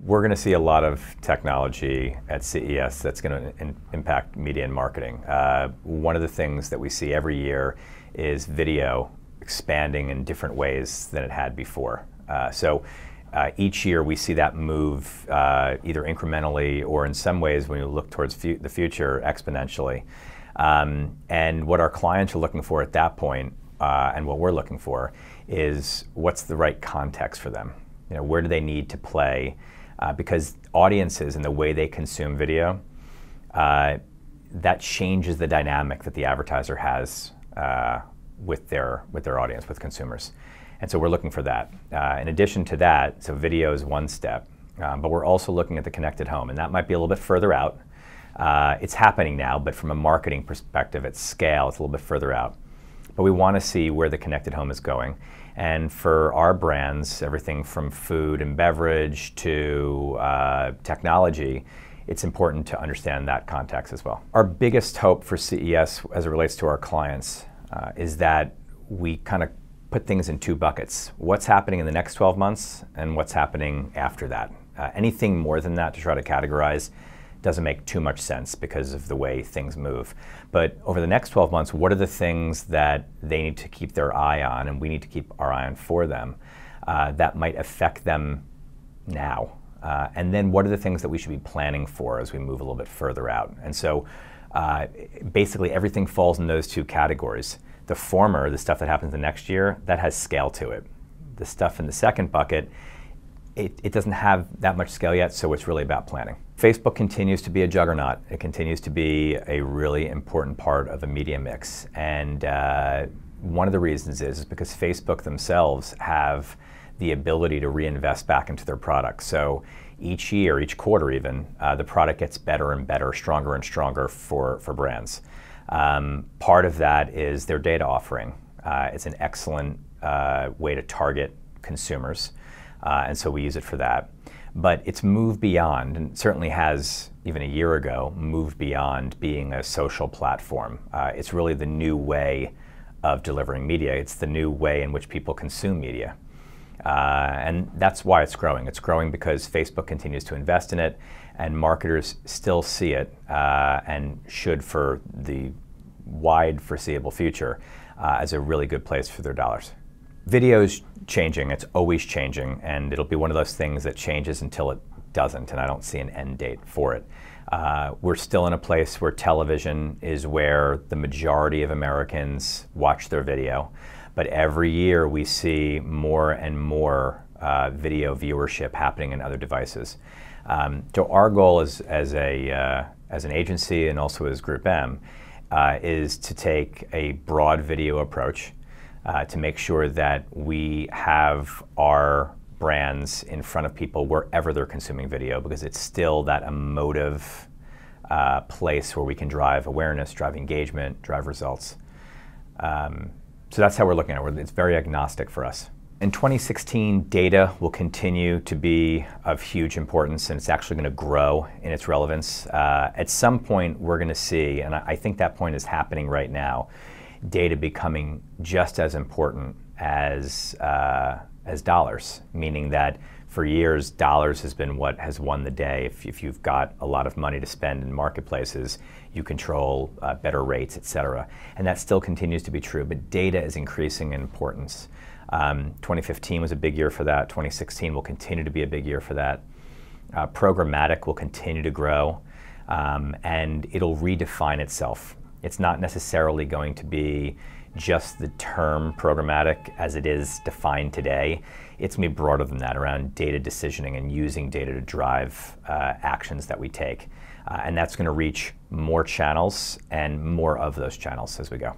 We're going to see a lot of technology at CES that's going to impact media and marketing. One of the things that we see every year is video expanding in different ways than it had before. Each year we see that move either incrementally or in some ways, when you look towards the future, exponentially. And what our clients are looking for at that point, and what we're looking for, is what's the right context for them? You know, where do they need to play? Because audiences and the way they consume video, that changes the dynamic that the advertiser has with their audience, with consumers. And so we're looking for that. In addition to that, so video is one step, but we're also looking at the connected home, and that might be a little bit further out. It's happening now, but from a marketing perspective at scale, it's a little bit further out. But we want to see where the connected home is going. And for our brands, everything from food and beverage to technology, it's important to understand that context as well. Our biggest hope for CES as it relates to our clients is that we kind of put things in two buckets. What's happening in the next 12 months and what's happening after that. Anything more than that to try to categorize doesn't make too much sense because of the way things move. But over the next 12 months, what are the things that they need to keep their eye on and we need to keep our eye on for them that might affect them now? And then what are the things that we should be planning for as we move a little bit further out? And so basically everything falls in those two categories. The former, the stuff that happens the next year, that has scale to it. The stuff in the second bucket, it doesn't have that much scale yet, so it's really about planning. Facebook continues to be a juggernaut. It continues to be a really important part of the media mix. And one of the reasons is because Facebook themselves have the ability to reinvest back into their products. So each year, each quarter even, the product gets better and better, stronger and stronger for brands. Part of that is their data offering. It's an excellent way to target consumers. And so we use it for that. But it's moved beyond, and certainly has, even a year ago, moved beyond being a social platform. It's really the new way of delivering media. It's the new way in which people consume media. And that's why it's growing. It's growing because Facebook continues to invest in it, and marketers still see it, and should for the wide foreseeable future, as a really good place for their dollars. Video's changing, it's always changing, and it'll be one of those things that changes until it doesn't, and I don't see an end date for it. We're still in a place where television is where the majority of Americans watch their video, but every year we see more and more video viewership happening in other devices. So our goal as an agency and also as Group M is to take a broad video approach, to make sure that we have our brands in front of people wherever they're consuming video, because it's still that emotive place where we can drive awareness, drive engagement, drive results. So that's how we're looking at it. It's very agnostic for us. In 2016, data will continue to be of huge importance, and it's actually going to grow in its relevance. At some point, we're going to see, and I think that point is happening right now, data becoming just as important as dollars, meaning that for years, dollars has been what has won the day. If you've got a lot of money to spend in marketplaces, you control better rates, et cetera. And that still continues to be true, but data is increasing in importance. 2015 was a big year for that. 2016 will continue to be a big year for that. Programmatic will continue to grow, and it'll redefine itself. It's not necessarily going to be just the term programmatic as it is defined today. It's going to be broader than that, around data decisioning and using data to drive actions that we take. And that's going to reach more channels and more of those channels as we go.